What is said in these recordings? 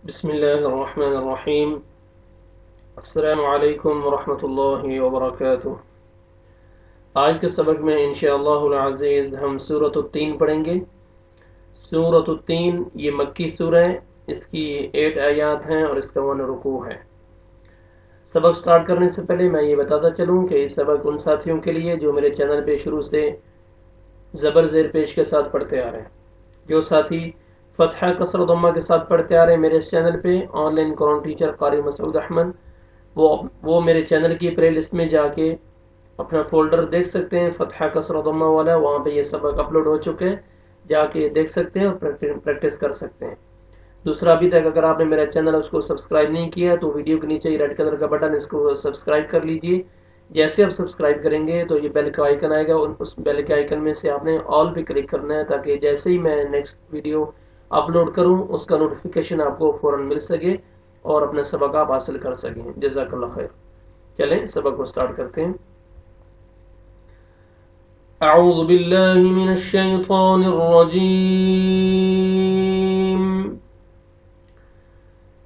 बिस्मिल्लाहिर्रहमानिर्रहीम। अस्सलामुअलैकुम वरहमतुल्लाहि वबरकातुह। आज के सबक में इंशाअल्लाहुल अज़ीज़ हम सूरत अत-तीन पढ़ेंगे। सूरत अत-तीन ये मक्की सूरह है, इसकी 8 आयात हैं और इसका 1 रुकू है। सबक स्टार्ट करने से पहले मैं ये बताता चलूँ कि ये सबक उन साथियों के लिए जो मेरे चैनल पे शुरू से ज़बर ज़ेर पेश के साथ पढ़ते आ रहे हैं। जो साथी फतहा कसर दम्मा के साथ पढ़ते आ रहे हैं मेरे इस चैनल पे ऑनलाइन कुरान टीचर कारी मसूद अहमद, वो मेरे चैनल की प्ले लिस्ट में जाके अपना फोल्डर देख सकते हैं, फतहा कसर दम्मा वाला, वहाँ पे ये सबक अपलोड हो चुके हैं, जाके देख सकते हैं और प्रैक्टिस कर सकते हैं। दूसरा, अभी तक अगर आपने मेरा चैनल उसको सब्सक्राइब नहीं किया तो वीडियो के नीचे रेड कलर का बटन, इसको सब्सक्राइब कर लीजिए। जैसे आप सब्सक्राइब करेंगे तो ये बेल का आइकन आएगा, उस बेल के आइकन में से आपने ऑल पे क्लिक करना है ताकि जैसे ही मैं नेक्स्ट वीडियो अपलोड करूं उसका नोटिफिकेशन आपको फौरन मिल सके और अपना सबक आप हासिल कर सकें। जज़ाकल्लाह खैर। चलें सबक को स्टार्ट करते हैं। अऊज़ु बिल्लाहि मिनश शैतानिर रजीम।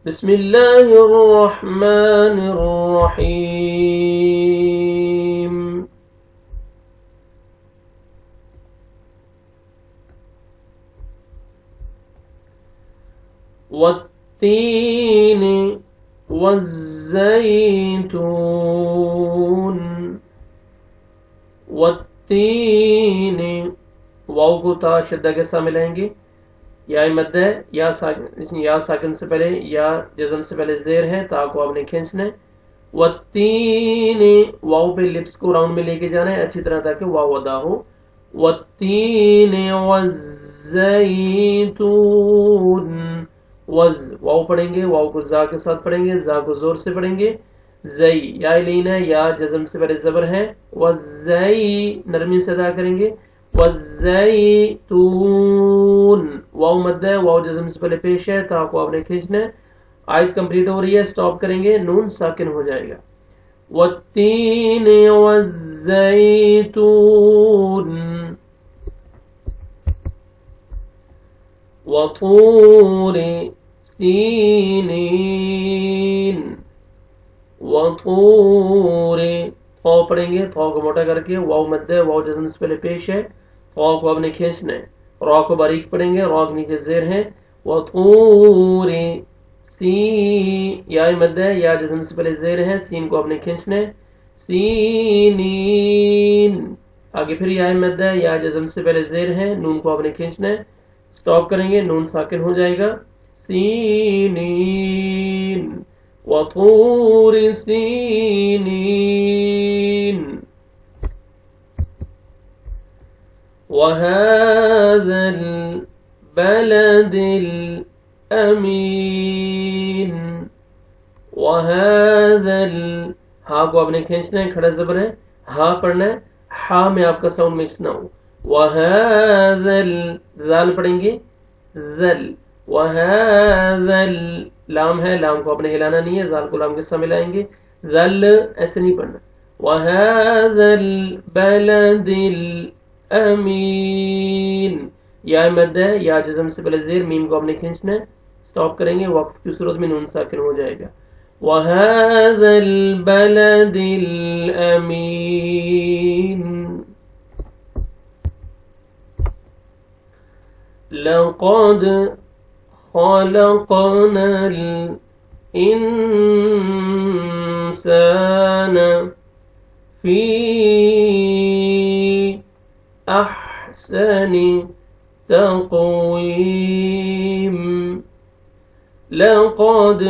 बिस्मिल्लाहिर रहमानिर रहीम। वत्तीन वज़्ज़ैतून। वत्तीन वाव को ता शद्दा के साथ मिलाएंगे। या मद है, या साकिन से पहले, या जज़म से पहले ज़ेर है, ता को आपने खींचना है। वत्तीन वाव पे लिप्स को राउंड में लेके जाना है अच्छी तरह ताकि वाव अदा हो। वत्तीन वज़्ज़ैतून। वज़ वाव पढ़ेंगे, वाव को जा के साथ पढ़ेंगे, जा को जोर से पढ़ेंगे। जई या लीन है, या जज़म से पहले जबर है। वज़ई नरमी से अदा करेंगे। वज़ैतून वाव मद है, वाव जज़म से पहले पेश है, ता को आपने खींचना है। आयत कंप्लीट हो रही है, स्टॉप करेंगे, नून साकिन हो जाएगा। वत्तीन वज़्ज़ैतून वतूर सीनीन। वतूर थौ पढ़ेंगे, थौ को मोटा करके, वाव मद है, वाव जज़म से पहले पेश है, थौ को आपने खींचना है। रॉ को बारीक पढ़ेंगे, रॉ के नीचे ज़ेर है। वतूर सी या मद है, या जज़म से पहले ज़ेर है, सीन को आपने खींचना है। सीनीन आगे फिर या मद है, या जज़म से पहले ज़ेर है, नून को आपने खींचना है। स्टॉप करेंगे, नून साकिन हो जाएगा। सीनीन वतूर सीनीन वहाज़ल बलदिल अमीन। वहाज़ल हा को आपने खींचना है, खड़ा जबर है, हा पढ़ना है, हा में आपका साउंड मिक्स ना हो। वहाज़ल ज़ाल पढ़ेंगे, ज़ल। वहाज़ल लाम है, लाम को आपने हिलाना नहीं है, ज़ाल को लाम के साथ मिलाएंगे। ज़ल ऐसे नहीं पढ़ना। वहाज़ल बलदिल अमीन या मद है, या जज़म से पहले ज़ेर, मीम को आपने खींचना है। स्टॉप करेंगे, वक्फ की सूरत में नून साकिन हो जाएगा। वहाज़ल बलदिल अमीन। लक़द ख़लक़नल इंसान फ़ी अहसनि तक़वीम। लक़द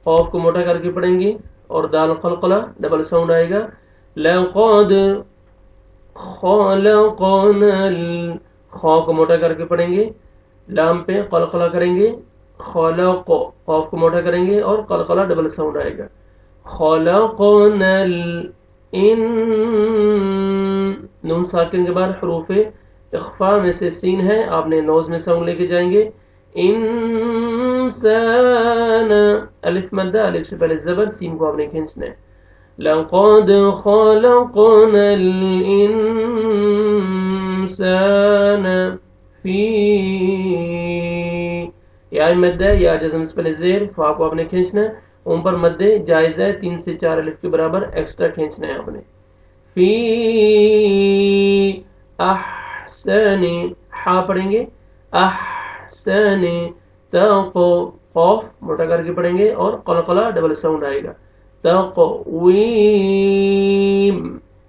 क़ाफ को मोटा करके पढ़ेंगे और दाल क़लक़ला डबल साउंड आएगा। लक़द ख़लक़नल, खौ को मोटा करके पढ़ेंगे, लाम पे क़लक़ला करेंगे, ख़लक़ क़ाफ को मोटा करेंगे और क़लक़ला डबल साउंड आएगा। ख़लक़नल इन, नून साकिन के बाद हरूफ इख्फा में से सीन है, आपने नोज में साउंड लेके जाएंगे। इंसान अलिफ मद्दा, अलिफ से पहले जबर, सीन को आपने खींचना है। लक़द ख़लक़नल इंसान फी या मद है या जज़म से पहले ज़ेर, फा को आपने खींचना है, उन पर मद जायज़ है, 3 से 4 अलिफ के बराबर एक्स्ट्रा खींचना है आपने। फी अहसनी, हा पढ़ेंगे, अहसनी तक़ो, क़ाफ मोटा करके पढ़ेंगे और क़लक़ला डबल साउंड आएगा, तक़वीम,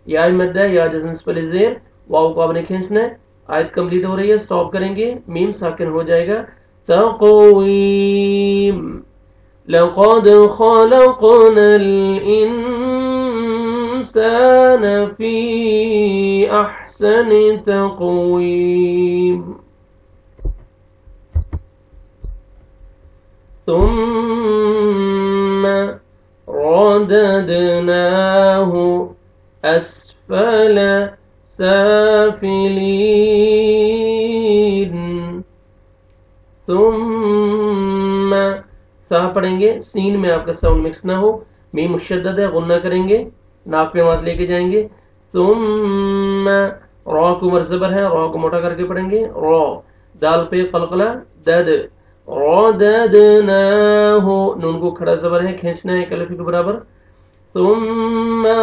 या मद है या जज़म से पहले ज़ेर, वाव को आपने खींचना है। आयत कंप्लीट हो रही है, स्टॉप करेंगे, मीम साकिन हो जाएगा, तक़वीम, लक़द ख़लक़नल इंसान फी अहसनि तक़वीम, सुम्मा रददनाहु अस्फल साफिलीन, सुम्मा, सा पढ़ेंगे, सीन में आपका साउंड मिक्स ना हो, मीम मुशद्दद है, गुन्ना करेंगे, नाक पे आवाज लेके जाएंगे, सुम्मा, रॉ को उमर ज़बर है, रॉ को मोटा करके पढ़ेंगे, रॉ, दाल पे क़लक़ला, दद, रददनाहु, नून को खड़ा ज़बर है, खींचना है एक अलिफ के बराबर, सुम्मा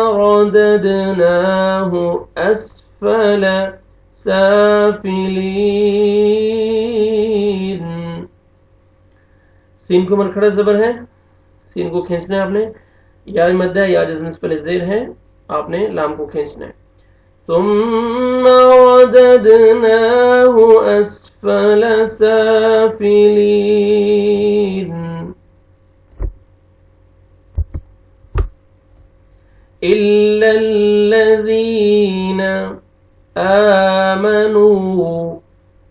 रददनाहु अस्फल साफिलीन, सीन को मरखड़ा ज़बर है, सीन को खींचना है आपने, या मद है या जज़म से पहले ज़ेर है, आपने लाम को खींचना है, सुम्मा रददनाहु अस्फल साफिलीन, इल्लल्लज़ीन आमनू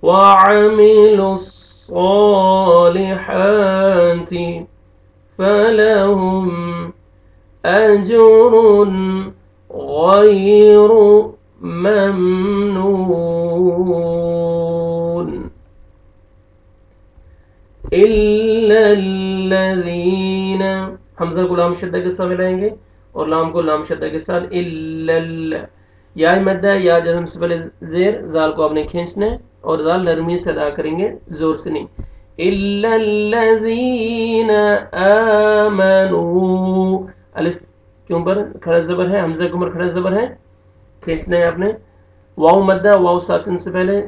वअमिलुस्सालिहाति फलहुम अज्रुन गैरु ममनून, इल्लल्लज़ीन, हमज़ा को लाम शद्दा के साथ मिलाएंगे और लाम को लाम शद्दा के साथ, इल्लल, या मद है या जज़म से पहले ज़ेर, ज़ाल को आपने खींचना है और ज़ाल नरमी से अदा करेंगे, जोर से नहीं, इल्लल्लज़ीन आमनू, अलिफ के ऊपर खड़ा ज़बर है, हमज़ा के ऊपर खड़ा ज़बर है, खींचना है आपने, वाव मद है, वाव साकिन से पहले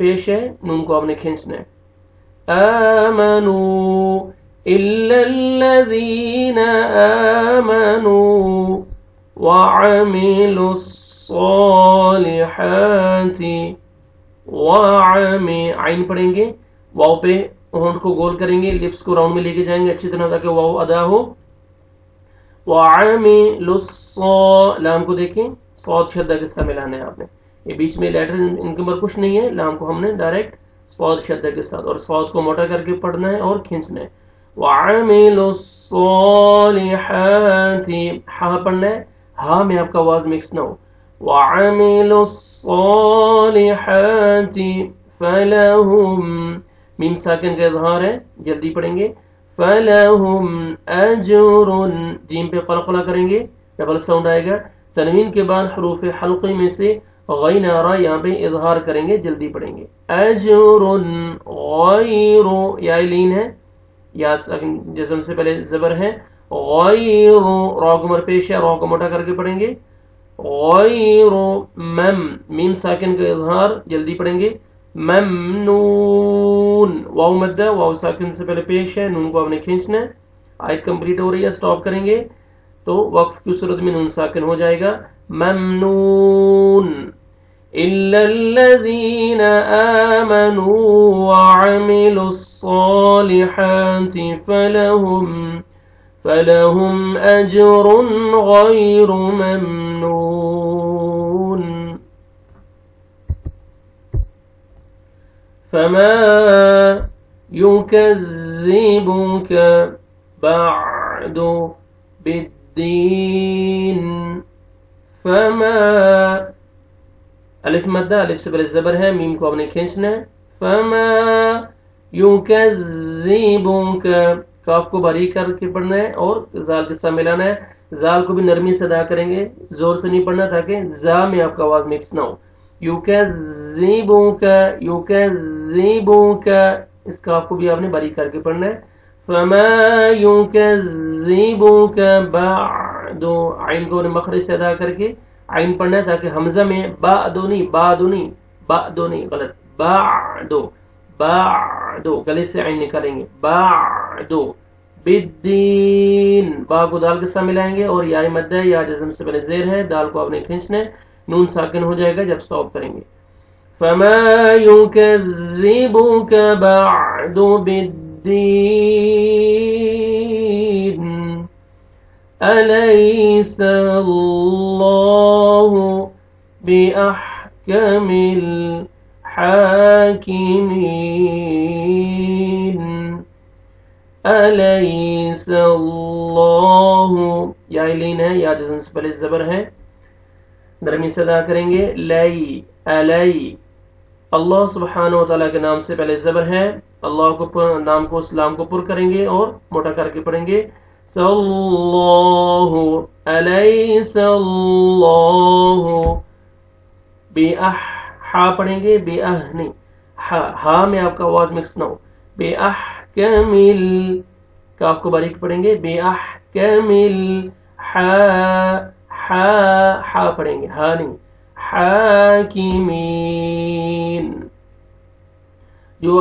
पेश है, नून को आपने खींचना है, आमनू, इल्लल्लज़ीन आमनू वअमिलुस्सालिहाति, आइन पढ़ेंगे, वाव पे होंठ को गोल करेंगे, लिप्स को राउंड में लेके जाएंगे अच्छी तरह ताकि वाव अदा हो, लाम को देखें, सौद शद्दा के साथ मिलाना है आपने, ये बीच में लेटर इनके ऊपर कुछ नहीं है, लाम को हमने डायरेक्ट सौद शद्दा के साथ और सौद को मोटा करके पढ़ना है और खींचना है, वअमिलुस्सालिहाति, हा पढ़ना है, हा में आपका आवाज मिक्स ना हो, वअमिलुस्सालिहाति फलहुम, मीम साकिन का इज़हार है, जल्दी पढ़ेंगे, फलहुम अज्रुन, जीम पे क़लक़ला करेंगे, डबल साउंड आएगा, तनवीन के बाद हरूफ हल्क़ी में से गैन रा यहाँ पे इज़हार करेंगे, जल्दी पढ़ेंगे, अज्रुन गैरु, या लीन है, या जज़म से पहले ज़बर है, गैरु, रा को पेश है, रा को मोटा करके पढ़ेंगे, गैरु मम, मीम साकिन का इज़हार, जल्दी पढ़ेंगे, ममनून, वाव मद है, वाव साकिन से पहले पेश है, नून को आपने खींचना है, आयत कंप्लीट हो रही है, स्टॉप करेंगे तो वक्फ की सूरत में नून साकिन हो जाएगा, ममनून, इल्लल्लज़ीन आमनू वअमिलुस्सालिहाति फलहुम अज्रुन गैरु ममनून, फमा युकज़्ज़िबुक बअदु बिद्दीन, फमा, अलिफ मद्दा, अलिफ से पहले ज़बर है, मीम को आपने खींचना है, फमा युकज़्ज़िबुक, काफ को बारीक करके पढ़ना है और ज़ाल के साथ मिलाना है, ज़ाल को भी नरमी से अदा करेंगे, जोर से नहीं पढ़ना ताकि ज़ा में आपका आवाज मिक्स ना हो, युकज़्ज़िबुक, युकज़्ज़िबुक, اس کاف کو بھی آپ نے باریک کر کے پڑھنا ہے. فما یکذبک بعد، عین کو مخرج سے ادا کر کے عین پڑھنا ہے تاکہ حمزہ میں بعدو نہیں، بعدو نہیں، بعدو نہیں، غلط، بعدو، بعدو گلے سے عین نکالیں گے، بعدو بالدین، با کو دال کے ساتھ ملائیں گے اور یا مد ہے یا جزم سے پہلے زیر ہے، دال کو آپ نے کھینچنا ہے، نون ساکن ہو جائے گا جب سٹاپ کریں گے. فما یکذبک بعد بالدین الیس اللہ بأحکم الحاکمین الیس اللہ، یا لین ہے یا جزم سے پہلے زبر ہے، نرمی سے ادا کریں گے، لی علی، اللہ سبحانہ و تعالیٰ کے نام سے پہلے زبر ہے، اللہ کو نام کو اسلام کو پر کریں گے اور موٹا کر کے پڑھیں گے، صلہ علیہ اللہ ہا پڑھیں گے، بے نہیں، ہا میں آپ کا آواز مکس نہ ہو، بے کامل، کاف کو باریک پڑھیں گے، بے کامل، ہا پڑھیں گے، ہا نہیں، حاکمین. جو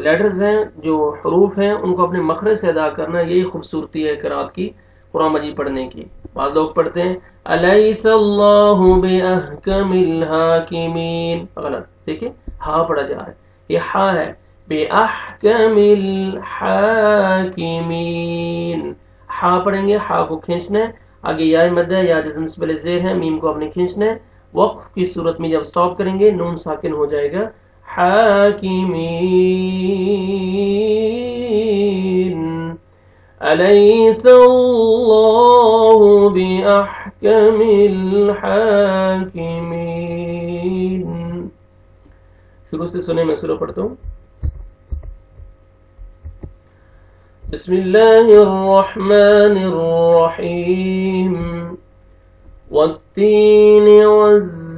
لیٹرز ہیں، جو حروف ہیں، ان کو اپنے مخرج سے ادا کرنا، یہی خوبصورتی ہے قرات کی، قرآن مجید پڑھنے کی. بعض لوگ پڑھتے ہیں الیس اللہ باحکم الحاکمین، غلط، دیکھیں ہا پڑھا جا رہا ہے، یہ ہا ہے، باحکم الحاکمین، ہا پڑھیں گے، ہا کو کھینچنا ہے، آگے یا مد ہے یا جزم سے پہلے زیر ہے، میم کو آپ نے کھینچنا ہے، وقف کی صورت میں جب سٹاپ کریں گے نون ساکن ہو جائے گا، حاکمین الیس اللہ باحکم الحاکمین. شروع سے سنیں، میں سورہ پڑھتا ہوں. بسم اللہ الرحمن الرحیم والتین والزیتون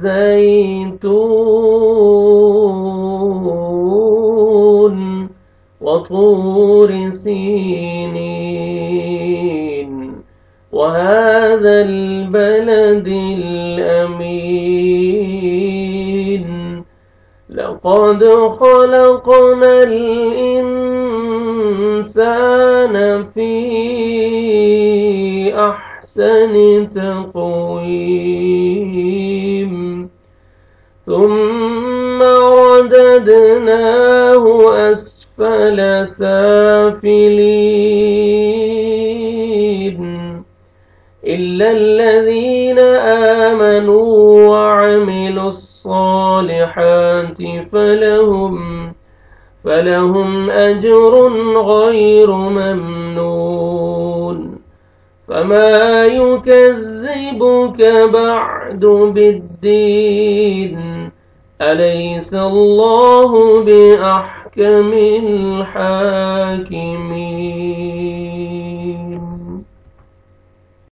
وطور سینین وهذا البلد الأمين لقد خلقنا الإنسان في أحسن تقويم ثم رددناه أسفل سافلين إلا الذين آمنوا وعملوا الصالحات فلهم أجر غير ممنون فما يكذبك بعد بالدين أليس الله بأحكم الحاكمين.